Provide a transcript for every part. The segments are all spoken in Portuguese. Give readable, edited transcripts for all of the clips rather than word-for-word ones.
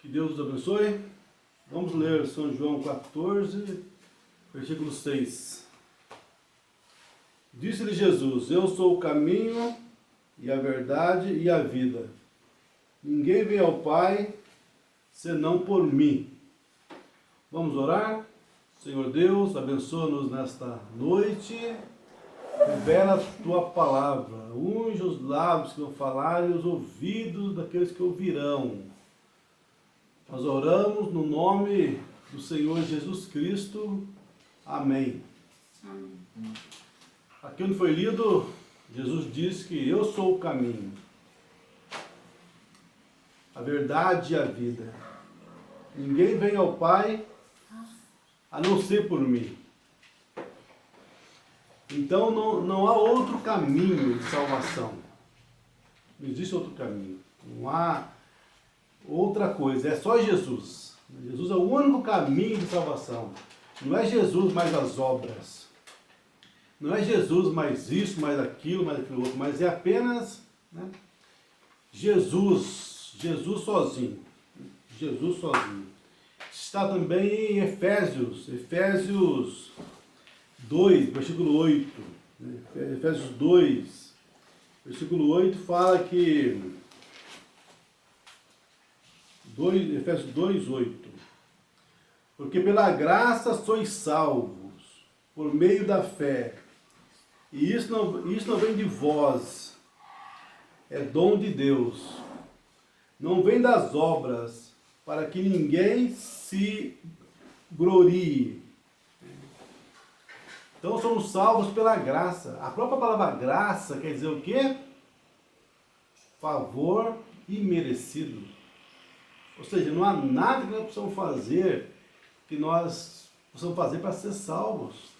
Que Deus os abençoe. Vamos ler São João 14, versículo 6. Disse-lhe Jesus: Eu sou o caminho e a verdade e a vida. Ninguém vem ao Pai senão por mim. Vamos orar? Senhor Deus, abençoa-nos nesta noite. Revela a tua palavra. Unge os lábios que vão falar e os ouvidos daqueles que ouvirão. Nós oramos no nome do Senhor Jesus Cristo. Amém. Amém. Aqui onde foi lido, Jesus diz que eu sou o caminho, a verdade e a vida. Ninguém vem ao Pai a não ser por mim. Então não há outro caminho de salvação. Não existe outro caminho. Não há outra coisa. É só Jesus. Jesus é o único caminho de salvação. Não é Jesus mais as obras. Não é Jesus mais isso, mais aquilo outro. Mas é apenas, Jesus. Jesus sozinho. Jesus sozinho. Está também em Efésios 2, versículo 8. Efésios 2, versículo 8 fala que... Efésios 2, 8. Porque pela graça sois salvos, por meio da fé. E isso não vem de vós, é dom de Deus. Não vem das obras, para que ninguém se glorie. Então somos salvos pela graça. A própria palavra graça quer dizer o quê? Favor imerecido. Ou seja, não há nada que nós possamos fazer para ser salvos.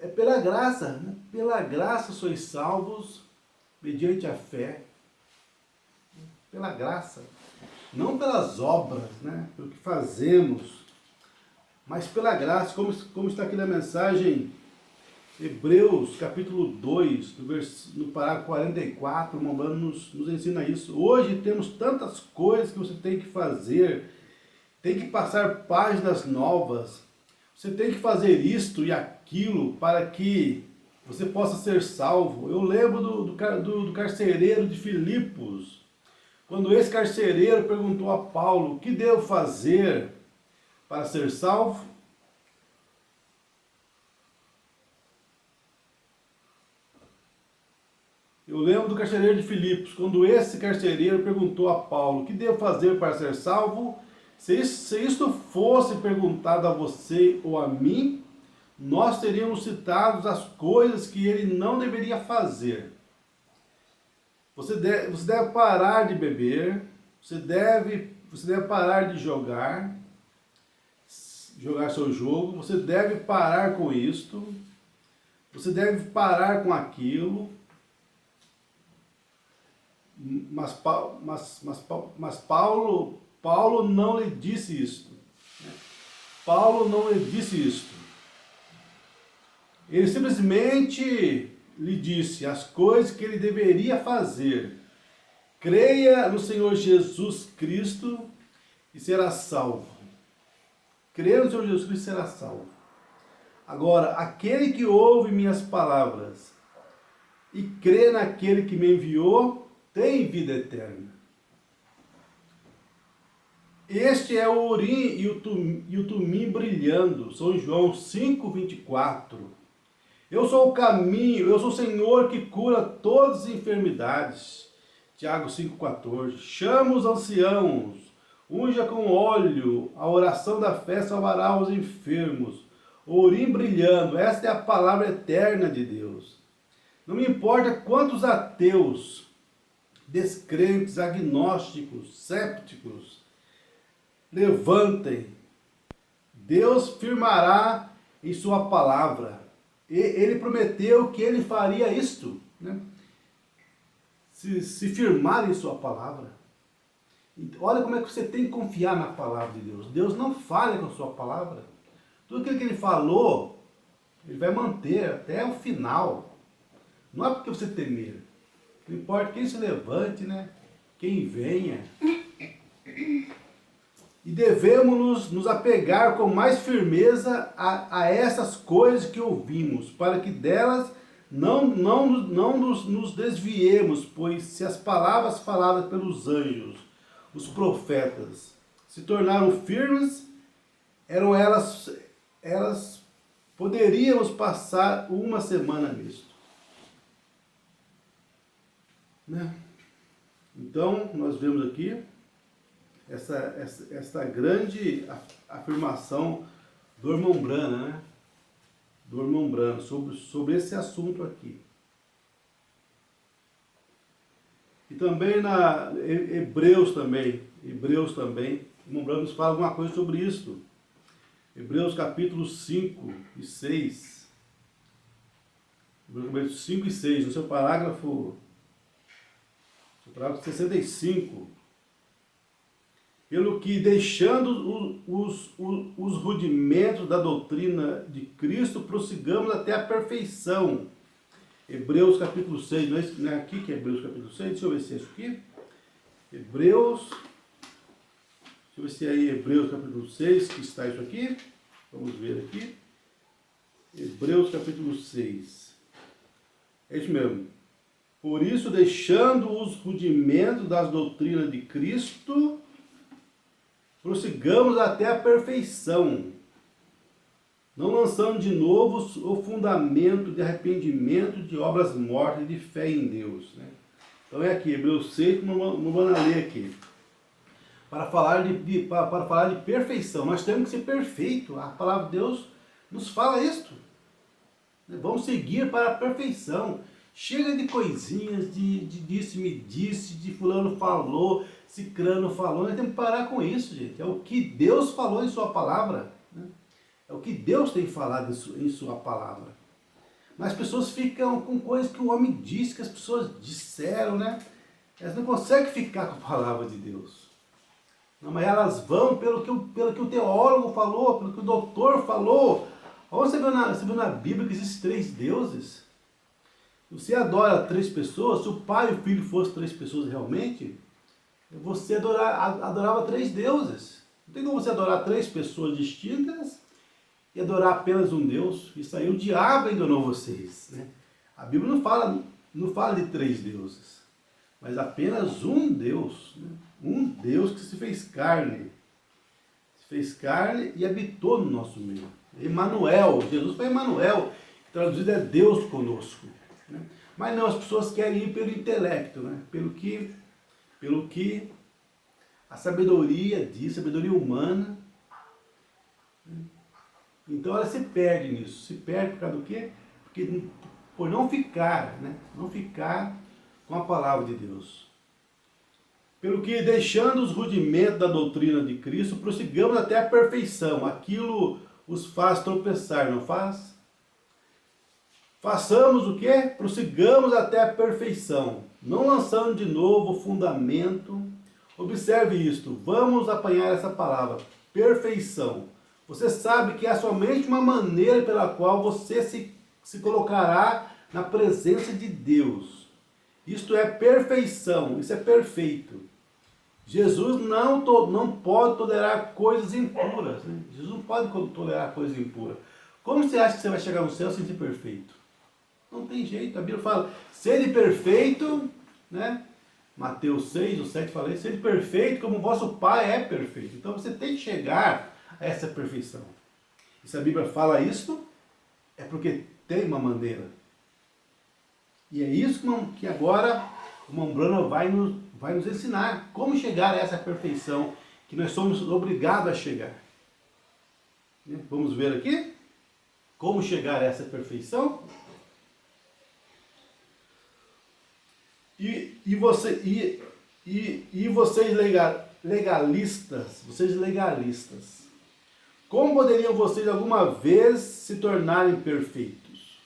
É pela graça. Pela graça sois salvos mediante a fé. Pela graça. Não pelas obras, pelo que fazemos, mas pela graça, como está aqui na mensagem, Hebreus capítulo 2, no parágrafo 44, o Mambano nos ensina isso. Hoje temos tantas coisas que você tem que fazer, tem que passar páginas novas, você tem que fazer isto e aquilo para que você possa ser salvo. Eu lembro do carcereiro de Filipos, quando esse carcereiro perguntou a Paulo: o que devo fazer para ser salvo? Eu lembro do carcereiro de Filipos, quando esse carcereiro perguntou a Paulo: o que devo fazer para ser salvo? Se isso fosse perguntado a você ou a mim, nós teríamos citado as coisas que ele não deveria fazer. Você deve parar de beber, você deve parar de jogar seu jogo, você deve parar com isto, você deve parar com aquilo. Mas Paulo não lhe disse isto. Paulo não lhe disse isto. Ele simplesmente lhe disse as coisas que ele deveria fazer. Creia no Senhor Jesus Cristo e será salvo. Creia no Senhor Jesus Cristo e será salvo. Agora, aquele que ouve minhas palavras e crê naquele que me enviou, tem vida eterna. Este é o Urim e o Tumim brilhando. São João 5, 24. Eu sou o caminho, eu sou o Senhor que cura todas as enfermidades. Tiago 5, 14. Chama os anciãos, unja com óleo, a oração da fé salvará os enfermos. O Urim brilhando, esta é a palavra eterna de Deus. Não me importa quantos ateus, descrentes, agnósticos, sépticos levantem, Deus firmará em sua palavra. Ele prometeu que ele faria isto, se firmar em sua palavra. Olha como é que você tem que confiar na palavra de Deus. Deus não falha com a sua palavra. Tudo aquilo que ele falou, ele vai manter até o final. Não é porque você temer. Não importa quem se levante, né? Quem venha. E devemos nos apegar com mais firmeza a essas coisas que ouvimos, para que delas não nos desviemos, pois se as palavras faladas pelos anjos, os profetas, se tornaram firmes, elas poderíamos passar uma semana nisto. Né? Então, nós vemos aqui essa grande afirmação do irmão Brana, né? Do irmão Brana, sobre esse assunto aqui. E também na Hebreus também, o irmão Brana nos fala alguma coisa sobre isso. Hebreus capítulo 5 e 6. Hebreus 5 e 6, no seu parágrafo 65. Pelo que, deixando os rudimentos da doutrina de Cristo, prossigamos até a perfeição. Hebreus capítulo 6, não é aqui que é Hebreus capítulo 6? Deixa eu ver se é isso aqui. Hebreus, deixa eu ver se é aí Hebreus capítulo 6 que está isso aqui. Vamos ver aqui. Hebreus capítulo 6. É isso mesmo. Por isso, deixando os rudimentos das doutrinas de Cristo, prossigamos até a perfeição, não lançando de novo o fundamento de arrependimento, de obras mortas e de fé em Deus. Né? Então é aqui, Hebreus 6, não vou ler aqui. Para falar de perfeição, nós temos que ser perfeito. A palavra de Deus nos fala isto. Vamos seguir para a perfeição. Chega de coisinhas, de disse-me disse, de fulano falou, cicrano falou. Nós temos que parar com isso, gente. É o que Deus falou em sua palavra. Né? É o que Deus tem falado em sua palavra. Mas as pessoas ficam com coisas que o homem disse, que as pessoas disseram, né? Elas não conseguem ficar com a palavra de Deus. Não, mas elas vão pelo que o teólogo falou, pelo que o doutor falou. Você viu na Bíblia que existem 3 deuses? Você adora 3 pessoas, se o pai e o filho fossem 3 pessoas realmente, você adorava 3 deuses. Não tem como você adorar 3 pessoas distintas e adorar apenas um Deus. Isso aí o diabo enganou vocês. Né? A Bíblia não fala de 3 deuses, mas apenas um Deus. Né? Um Deus que se fez carne. Se fez carne e habitou no nosso meio. Emanuel, Jesus foi Emanuel, traduzido é Deus conosco. Né? Mas não, as pessoas querem ir pelo intelecto, né? pelo que a sabedoria diz, sabedoria humana. Né? Então ela se perde nisso. Se perde por causa do quê? Porque por não ficar, né? Não ficar com a palavra de Deus. Pelo que, deixando os rudimentos da doutrina de Cristo, prossigamos até a perfeição. Aquilo os faz tropeçar, não faz? Façamos o quê? Prossigamos até a perfeição, não lançando de novo o fundamento. Observe isto, vamos apanhar essa palavra, perfeição. Você sabe que é somente uma maneira pela qual você se colocará na presença de Deus. Isto é perfeição, isso é perfeito. Jesus não pode tolerar coisas impuras. Né? Jesus não pode tolerar coisas impuras. Como você acha que você vai chegar no céu sem ser perfeito? Não tem jeito. A Bíblia fala, sede perfeito, né? Mateus 6, o 7 fala, sede perfeito como o vosso Pai é perfeito. Então você tem que chegar a essa perfeição. E se a Bíblia fala isso, é porque tem uma maneira. E é isso que agora o irmão Brana vai nos ensinar como chegar a essa perfeição que nós somos obrigados a chegar. Vamos ver aqui como chegar a essa perfeição. E vocês legalistas, como poderiam vocês alguma vez se tornarem perfeitos,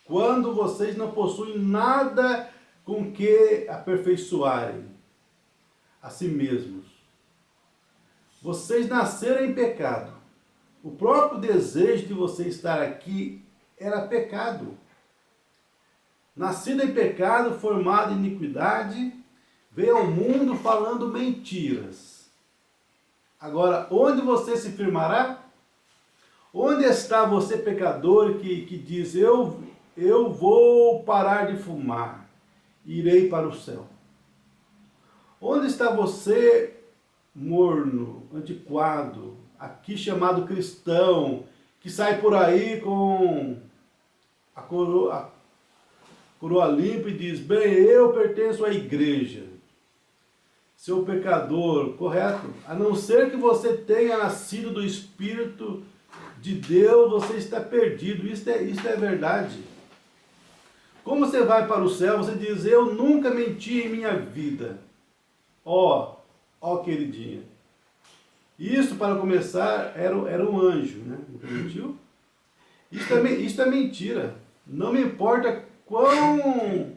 quando vocês não possuem nada com que aperfeiçoarem a si mesmos? Vocês nasceram em pecado. O próprio desejo de você estar aqui era pecado. nascido em pecado, formado em iniquidade, veio ao mundo falando mentiras. Agora, onde você se firmará? Onde está você, pecador, que diz, eu vou parar de fumar, irei para o céu? Onde está você, morno, antiquado, aqui chamado cristão, que sai por aí com a coroa limpa e diz, bem, eu pertenço à igreja. Seu pecador, correto? A não ser que você tenha nascido do Espírito de Deus, você está perdido. Isso é verdade. Como você vai para o céu, você diz, eu nunca menti em minha vida. Ó, queridinha. Isso, para começar, era um anjo, né? Não mentiu? Isso é mentira. Não me importa quão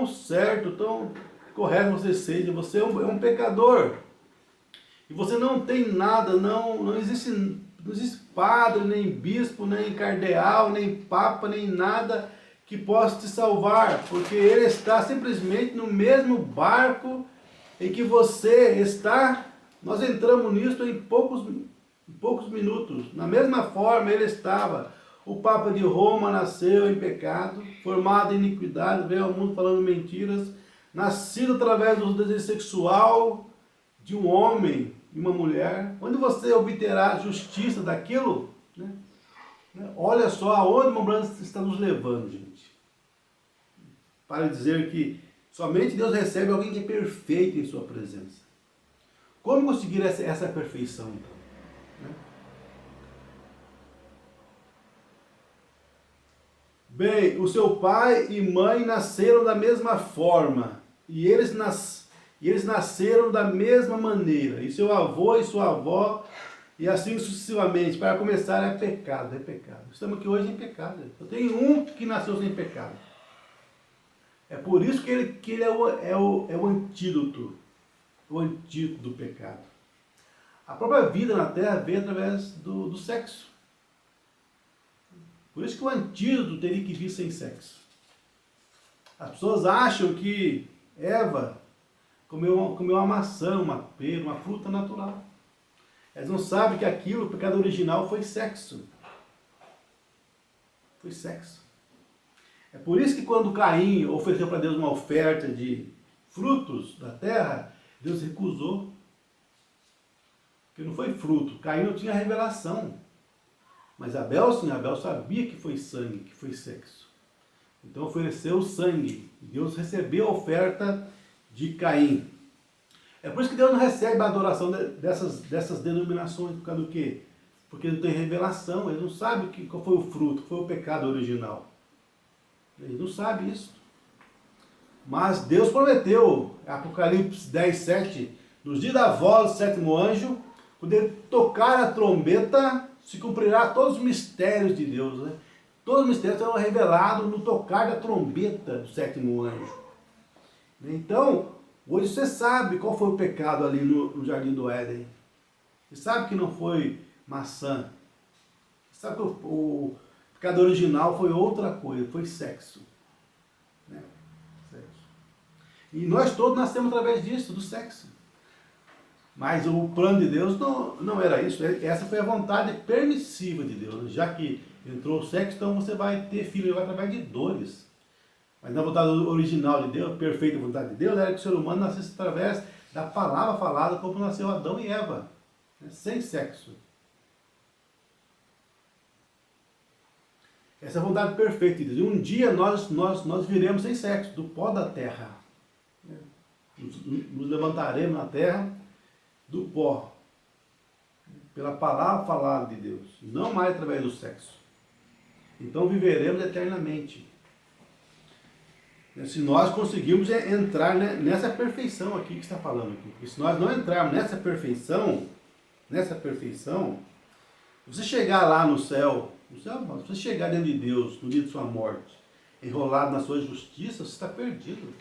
certo, tão correto você seja, você é um pecador. E você não tem nada, não existe padre, nem bispo, nem cardeal, nem papa, nem nada que possa te salvar, porque ele está simplesmente no mesmo barco em que você está. Nós entramos nisso em poucos minutos. Na mesma forma ele estava. O Papa de Roma nasceu em pecado, formado em iniquidade, veio ao mundo falando mentiras, nascido através do desejo sexual de um homem e uma mulher. Onde você obterá justiça daquilo? Né? Olha só aonde o Mombrana está nos levando, gente. Para dizer que somente Deus recebe alguém que é perfeito em sua presença. Como conseguir essa perfeição, então? Bem, o seu pai e mãe nasceram da mesma forma, e eles nasceram da mesma maneira, e seu avô e sua avó, e assim sucessivamente. Para começar, é pecado. Estamos aqui hoje em pecado. Eu tenho um que nasceu sem pecado. É por isso que ele é o antídoto do pecado. A própria vida na Terra veio através do sexo. Por isso que o antídoto teria que vir sem sexo. As pessoas acham que Eva comeu uma maçã, uma pera, uma fruta natural. Elas não sabem que aquilo, o pecado original, foi sexo. Foi sexo. É por isso que quando Caim ofereceu para Deus uma oferta de frutos da terra, Deus recusou. Porque não foi fruto. Caim não tinha revelação. Mas Abel, sim, Abel sabia que foi sangue, que foi sexo. Então ofereceu sangue. Deus recebeu a oferta de Caim. É por isso que Deus não recebe a adoração dessas denominações. Por causa do quê? Porque não tem revelação. Eles não sabem qual foi o fruto, qual foi o pecado original. Eles não sabem isso. Mas Deus prometeu, Apocalipse 10, 7, nos dias da voz do sétimo anjo, quando ele tocar a trombeta, se cumprirá todos os mistérios de Deus, né? Todos os mistérios serão revelados no tocar da trombeta do sétimo anjo. Então, hoje você sabe qual foi o pecado ali no Jardim do Éden. Você sabe que não foi maçã. Você sabe que o pecado original foi outra coisa, foi sexo. Né? Sexo. E nós todos nascemos através disso, do sexo. Mas o plano de Deus não era isso. Essa foi a vontade permissiva de Deus. Já que entrou o sexo, então você vai ter filho, vai através de dores. Mas na vontade original de Deus, perfeita vontade de Deus, era que o ser humano nascesse através da palavra falada, como nasceu Adão e Eva, né? Sem sexo. Essa é a vontade perfeita de Deus. E um dia nós viremos sem sexo, do pó da terra. Nos levantaremos na terra do pó, pela palavra falada de Deus, não mais através do sexo. Então viveremos eternamente. Se nós conseguirmos entrar nessa perfeição aqui que está falando aqui. Porque se nós não entrarmos nessa perfeição, você chegar lá no céu, se você chegar dentro de Deus no dia de sua morte, enrolado na sua justiça, você está perdido.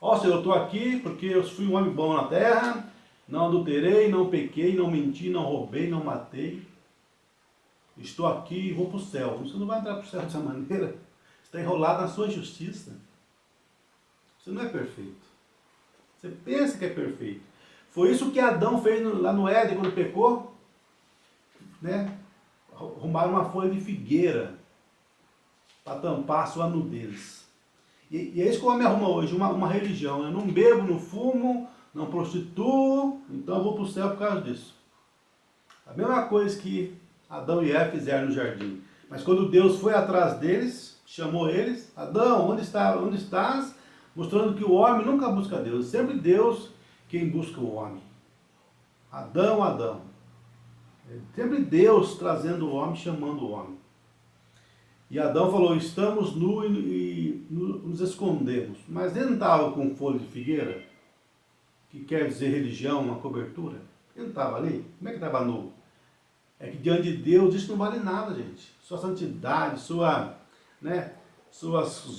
Ó, Senhor, eu estou aqui porque eu fui um homem bom na terra, não adulterei, não pequei, não menti, não roubei, não matei. Estou aqui e vou para o céu. Você não vai entrar para o céu dessa maneira. Você está enrolado na sua justiça. Você não é perfeito. Você pensa que é perfeito. Foi isso que Adão fez lá no Éden, quando pecou. Né? Arrumaram uma folha de figueira para tampar a sua nudez. E é isso que o homem arruma hoje, uma religião. Eu não bebo, não fumo, não prostituo, então eu vou para o céu por causa disso. A mesma coisa que Adão e Eva fizeram no jardim. Mas quando Deus foi atrás deles, chamou eles, Adão, onde estás? Mostrando que o homem nunca busca Deus, sempre Deus quem busca o homem. Adão, Adão. É sempre Deus trazendo o homem, chamando o homem. E Adão falou, estamos nus e nos escondemos. Mas ele não estava com folha de figueira, que quer dizer religião, uma cobertura. Ele não estava ali. Como é que estava nu? É que diante de Deus isso não vale nada, gente. Sua santidade, suas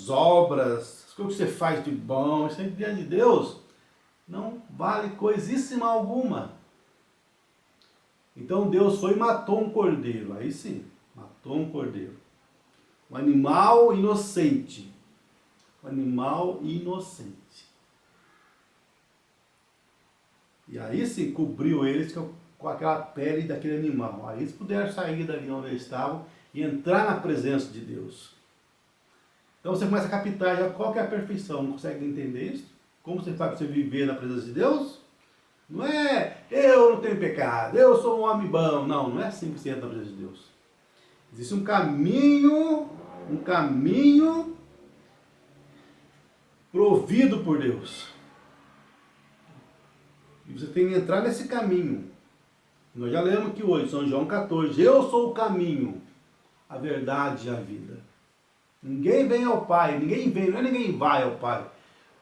obras, as coisas que você faz de bom, isso aí diante de Deus não vale coisíssima alguma. Então Deus foi e matou um cordeiro. Aí sim, matou um cordeiro. Um animal inocente. Um animal inocente. E aí sim, cobriu eles com aquela pele daquele animal. Aí eles puderam sair dali onde eles estavam e entrar na presença de Deus. Então você começa a captar já qual que é a perfeição. Não consegue entender isso? Como você faz para você viver na presença de Deus? Não é, eu não tenho pecado, eu sou um homem bom. Não, não é assim que você entra na presença de Deus. Existe um caminho provido por Deus. E você tem que entrar nesse caminho. Nós já lemos aqui hoje, São João 14. Eu sou o caminho, a verdade e a vida. Ninguém vem ao Pai, não é ninguém vai ao Pai.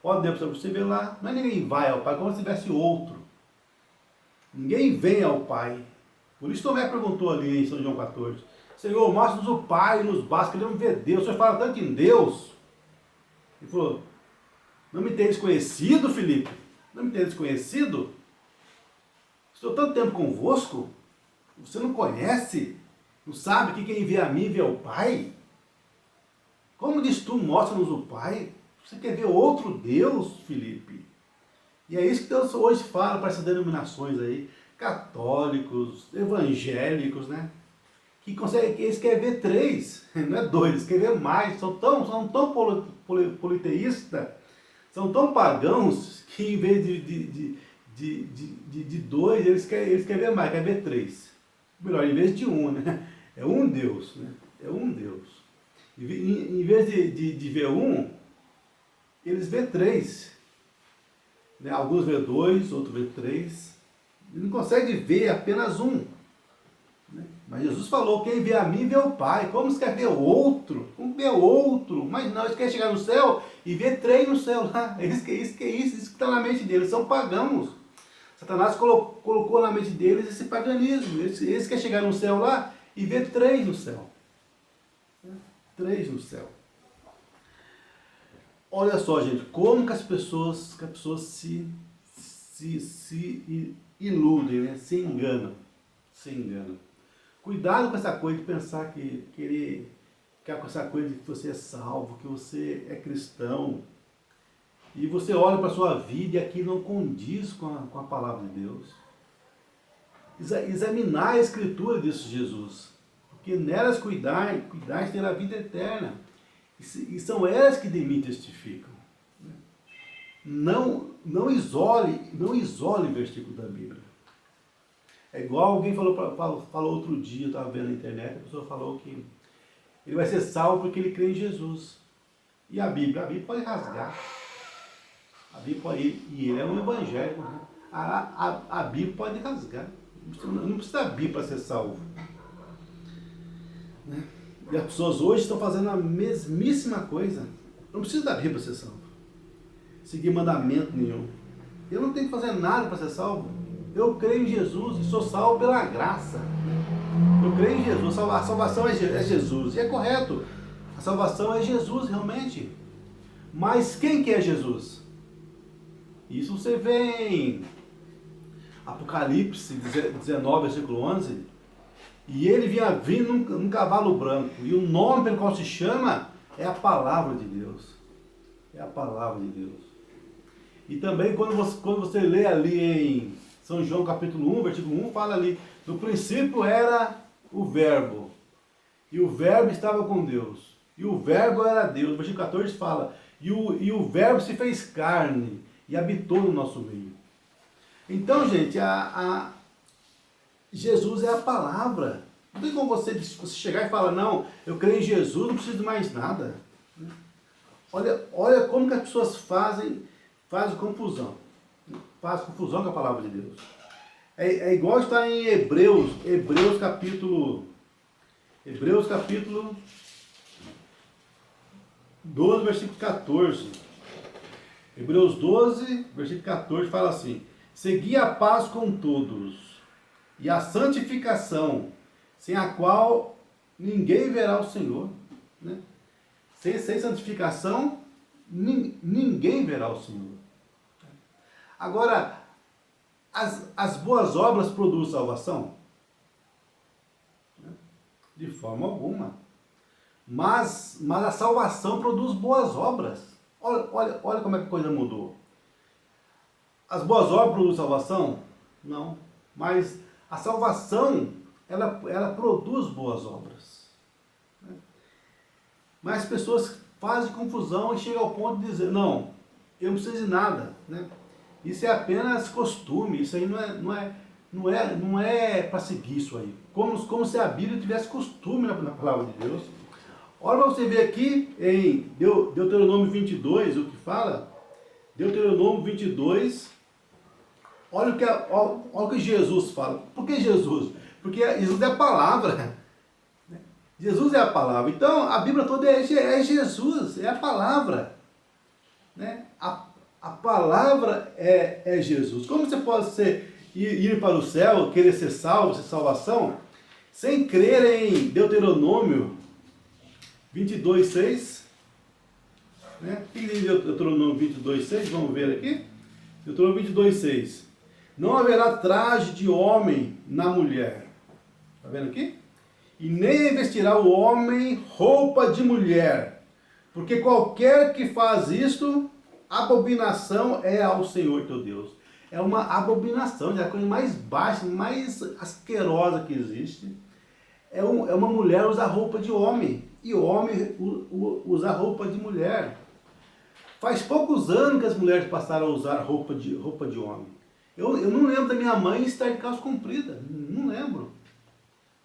Pode Deus para você ver lá, não é ninguém vai ao Pai, como se tivesse outro. Ninguém vem ao Pai. Por isso Tomé perguntou ali em São João 14. Senhor, mostra-nos o Pai, nos basta, queremos ver Deus. O Senhor fala tanto em Deus. Ele falou, não me tendes conhecido, Filipe? Não me tendes conhecido? Estou tanto tempo convosco, você não conhece? Não sabe que quem vê a mim vê o Pai? Como diz tu, mostra-nos o Pai? Você quer ver outro Deus, Filipe? E é isso que Deus hoje fala para essas denominações aí, católicos, evangélicos, né? Que eles querem ver três, não é dois, eles querem ver mais, são tão politeístas, são tão pagãos, que em vez de dois, eles querem ver mais, querem ver três. Melhor, em vez de um, né? É um Deus, né? É um Deus. Em vez de ver um, eles vê três. Né? Alguns vê dois, outros vê três. Ele não consegue ver apenas um. Né? Mas Jesus falou, quem vê a mim vê o Pai. Como você quer ver outro? Como ver outro? Mas não, eles querem chegar no céu e ver três no céu lá. Isso que está na mente deles. São pagãos. Satanás colocou na mente deles esse paganismo. Eles querem chegar no céu lá e ver três no céu. Três no céu. Olha só, gente, como que as pessoas se iludem, né? Se enganam. Cuidado com essa coisa de pensar que com essa coisa de que você é salvo, que você é cristão. E você olha para a sua vida e aquilo não condiz com a palavra de Deus. Examinar a Escritura, disse Jesus. Porque nelas cuidais ter a vida eterna. E são elas que de mim testificam. Não isole o versículo da Bíblia. É igual alguém falou outro dia, eu estava vendo na internet, a pessoa falou que ele vai ser salvo porque ele crê em Jesus. E a Bíblia pode rasgar. E ele é um evangélico. Né? A Bíblia pode rasgar. Não precisa da Bíblia para ser salvo. Né? E as pessoas hoje estão fazendo a mesmíssima coisa. Não precisa da Bíblia para ser salvo. Seguir mandamento nenhum. Eu não tenho que fazer nada para ser salvo. Eu creio em Jesus e sou salvo pela graça. Eu creio em Jesus. A salvação é Jesus. E é correto. A salvação é Jesus realmente. Mas quem que é Jesus? Isso você vê em Apocalipse 19, versículo 11. E ele vinha vindo num cavalo branco. E o nome pelo qual se chama É a palavra de Deus. É a palavra de Deus. E também quando você lê ali em São João capítulo 1, versículo 1, fala ali, no princípio era o verbo, e o verbo estava com Deus, e o verbo era Deus. No versículo 14 fala, e o verbo se fez carne, e habitou no nosso meio. Então, gente, Jesus é a palavra. Não tem como você chegar e falar, não, eu creio em Jesus, não preciso de mais nada. Olha como que as pessoas fazem confusão. Faz confusão com a palavra de Deus. É igual está em Hebreus capítulo 12, versículo 14. Hebreus 12, versículo 14 fala assim: segui a paz com todos e a santificação, sem a qual ninguém verá o Senhor. Né? Sem santificação, ninguém verá o Senhor. Agora, as boas obras produzem salvação? De forma alguma. Mas a salvação produz boas obras. Olha como é que a coisa mudou. As boas obras produzem salvação? Não. Mas a salvação, ela produz boas obras. Mas as pessoas fazem confusão e chegam ao ponto de dizer, não, eu não preciso de nada. Né? Isso é apenas costume, isso aí não é para seguir isso aí. Como se a Bíblia tivesse costume na palavra de Deus. Olha para você ver aqui em Deuteronômio 22, o que fala. Deuteronômio 22, olha o que Jesus fala. Por que Jesus? Porque Jesus é a palavra. Jesus é a palavra. Então, a Bíblia toda é Jesus, é a palavra. Né? A palavra é Jesus. Como você pode ir para o céu, querer ser salvo, ser salvação, sem crer em Deuteronômio 22, 6? Né? O que diz Deuteronômio 22, 6? Vamos ver aqui. Deuteronômio 22, 6. Não haverá traje de homem na mulher. Está vendo aqui? E nem vestirá o homem roupa de mulher, porque qualquer que faz isto, abominação é ao Senhor teu Deus. É uma abominação, é a coisa mais baixa, mais asquerosa que existe. É uma mulher usar roupa de homem, e o homem usar roupa de mulher. Faz poucos anos que as mulheres passaram a usar roupa de homem. Eu não lembro da minha mãe estar de calça comprida, não lembro.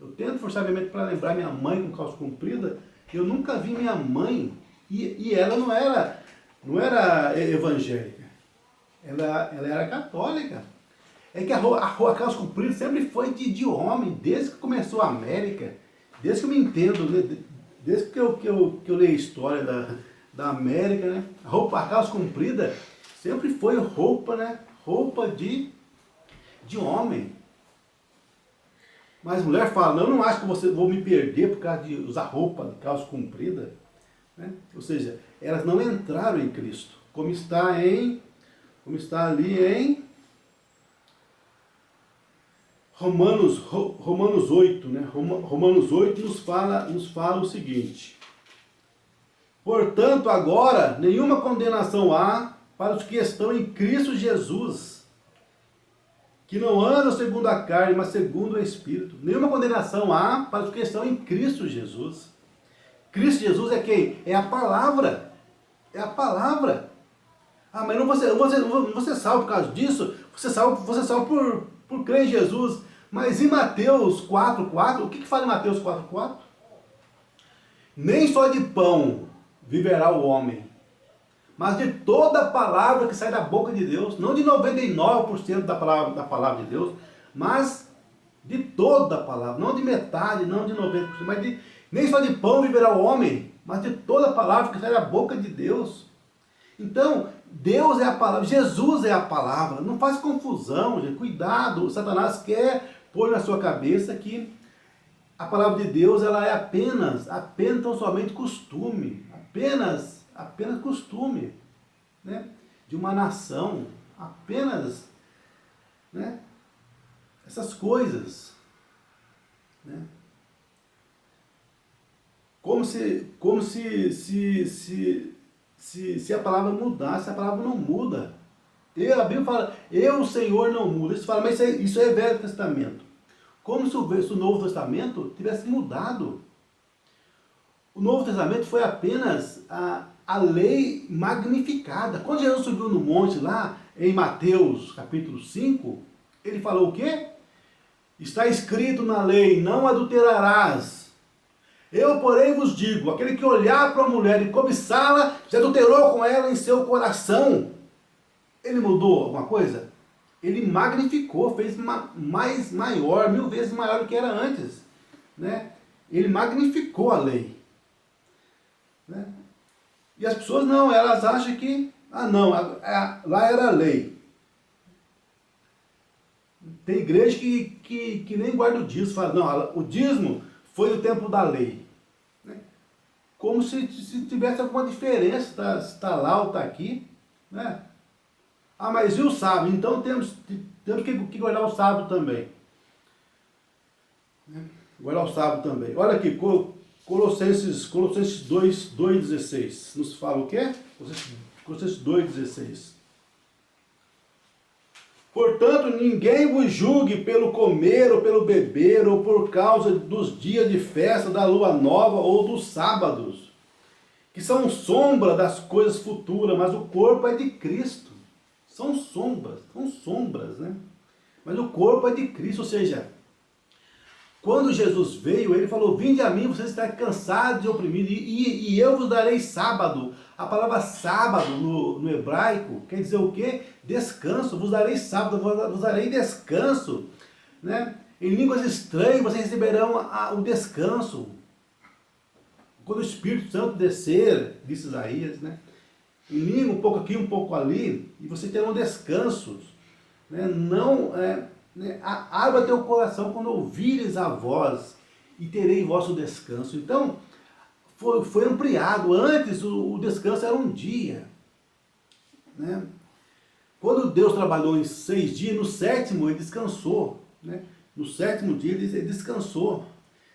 Eu tento forçar minha mente para lembrar minha mãe com calça comprida. Eu nunca vi minha mãe, e ela não era evangélica. Ela era católica. É que a calça comprida sempre foi de homem, desde que começou a América, desde que eu me entendo, né? Desde que eu leio a história da América, né? A calça comprida sempre foi roupa, né? Roupa de homem. Mas mulher fala, eu não acho que vou me perder por causa de usar roupa de calça comprida. Né? Ou seja, elas não entraram em Cristo. Como está ali em Romanos 8, né? Romanos 8 nos fala o seguinte: portanto, agora nenhuma condenação há para os que estão em Cristo Jesus, que não andam segundo a carne, mas segundo o Espírito. Nenhuma condenação há para os que estão em Cristo Jesus. Cristo Jesus é quem? É a palavra. É a palavra. Ah, mas não você salvo por causa disso? Você salvo por crer em Jesus. Mas em Mateus 4,4, o que fala em Mateus 4,4? Nem só de pão viverá o homem, mas de toda a palavra que sai da boca de Deus, não de 99% da palavra de Deus, mas de toda a palavra, não de metade, não de 90%, mas nem só de pão viverá o homem, mas de toda a palavra que sai da boca de Deus. Então, Deus é a palavra, Jesus é a palavra, não faz confusão, gente, cuidado, Satanás quer pôr na sua cabeça que a palavra de Deus ela é apenas tão somente costume, apenas costume, né, de uma nação, apenas, né, essas coisas, né. como se a palavra mudasse. A palavra não muda. A Bíblia fala, o Senhor não muda. Isso fala, mas isso é Velho Testamento. Como se o Novo Testamento tivesse mudado. O Novo Testamento foi apenas a lei magnificada. Quando Jesus subiu no monte lá, em Mateus capítulo 5, ele falou o quê? Está escrito na lei, não adulterarás. Eu, porém, vos digo, aquele que olhar para a mulher e cobiçá-la, já adulterou com ela em seu coração. Ele mudou alguma coisa? Ele magnificou, fez mais maior, 1000 vezes maior do que era antes. Né? Ele magnificou a lei. Né? E as pessoas não, elas acham que, lá era a lei. Tem igreja que nem guarda o dízimo, fala, não, o dízimo foi do tempo da lei. Né? Como se tivesse alguma diferença, se está lá ou está aqui. Né? Mas e o sábado? Então temos que guardar o sábado também. Né? Guardar o sábado também. Olha aqui, Colossenses 2,16. Nos fala o quê? Colossenses 2,16. Portanto, ninguém vos julgue pelo comer ou pelo beber, ou por causa dos dias de festa, da lua nova ou dos sábados, que são sombra das coisas futuras, mas o corpo é de Cristo. São sombras, né? Mas o corpo é de Cristo, ou seja, quando Jesus veio, ele falou, vinde a mim, vocês estão cansados e oprimidos, e eu vos darei sábado. A palavra sábado no hebraico quer dizer o quê? Descanso, vos darei sábado, vos darei descanso. Né? Em línguas estranhas vocês receberão o descanso. Quando o Espírito Santo descer, disse Isaías, né? Em língua, um pouco aqui, um pouco ali, e vocês terão descansos. Né? Não... abra teu coração quando ouvires a voz e terei vosso descanso. Então, foi ampliado. Antes o descanso era um dia. Né? Quando Deus trabalhou em 6 dias, no 7º ele descansou. Né? No 7º dia ele descansou.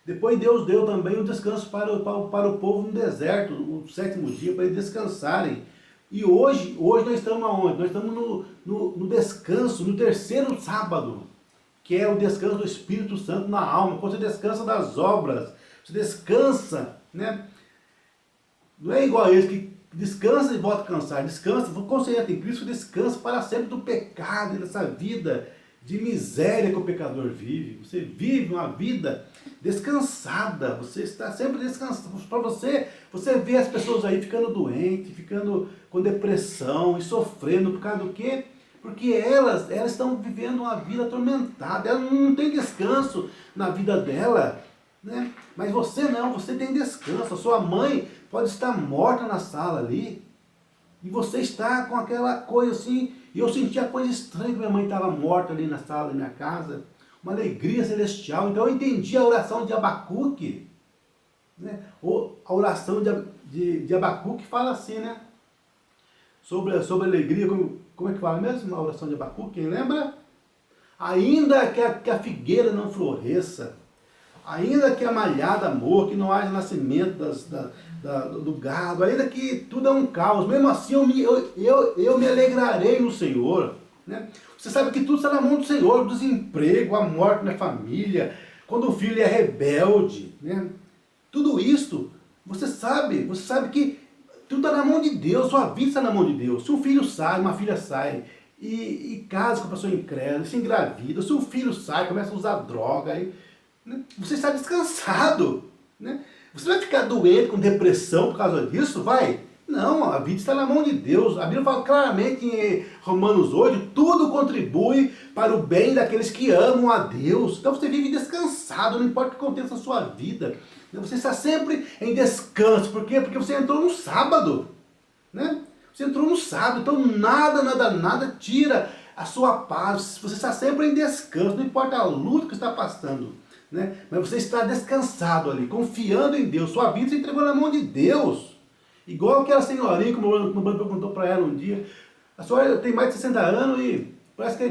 Depois Deus deu também o descanso para o povo no deserto, o 7º dia, para eles descansarem. E hoje nós estamos aonde? Nós estamos no descanso, no 3º sábado, que é o descanso do Espírito Santo na alma. Quando você descansa das obras, você descansa, né? Não é igual a eles que descansa e volta a cansar. Descansa, consciente em Cristo, descansa para sempre do pecado e dessa vida de miséria que o pecador vive. Você vive uma vida descansada, você está sempre descansado. Para você vê as pessoas aí ficando doentes, ficando com depressão e sofrendo por causa do quê? Porque elas estão vivendo uma vida atormentada, elas não têm descanso na vida dela. Né? Mas você não, você tem descanso. A sua mãe pode estar morta na sala ali, e você está com aquela coisa assim. E eu sentia coisa estranha que minha mãe estava morta ali na sala da minha casa, uma alegria celestial. Então eu entendi a oração de Abacuque, né? A oração de Abacuque fala assim, né? Sobre a alegria, como é que fala mesmo a oração de Abacuque? Quem lembra? Ainda que a figueira não floresça, ainda que a malhada morra, que não haja nascimento do gado, ainda que tudo é um caos, mesmo assim eu me alegrarei no Senhor. Né? Você sabe que tudo está na mão do Senhor, o desemprego, a morte na família, quando o filho é rebelde. Né? Tudo isso, você sabe que tudo está na mão de Deus, sua vida está na mão de Deus. Se um filho sai, uma filha sai, e casa com a pessoa incrédula, se engravida, se um filho sai, começa a usar droga, você está descansado. Né? Você vai ficar doente com depressão por causa disso? Vai? Não, a vida está na mão de Deus. A Bíblia fala claramente em Romanos 8, tudo contribui para o bem daqueles que amam a Deus. Então você vive descansado, não importa o que aconteça na sua vida. Você está sempre em descanso. Por quê? Porque você entrou no sábado. Né? Você entrou no sábado, então nada tira a sua paz. Você está sempre em descanso, não importa a luta que está passando. Né? Mas você está descansado ali, confiando em Deus. Sua vida se entregou na mão de Deus. Igual aquela senhorinha, como o Bruno perguntou para ela um dia. A senhora tem mais de 60 anos e parece que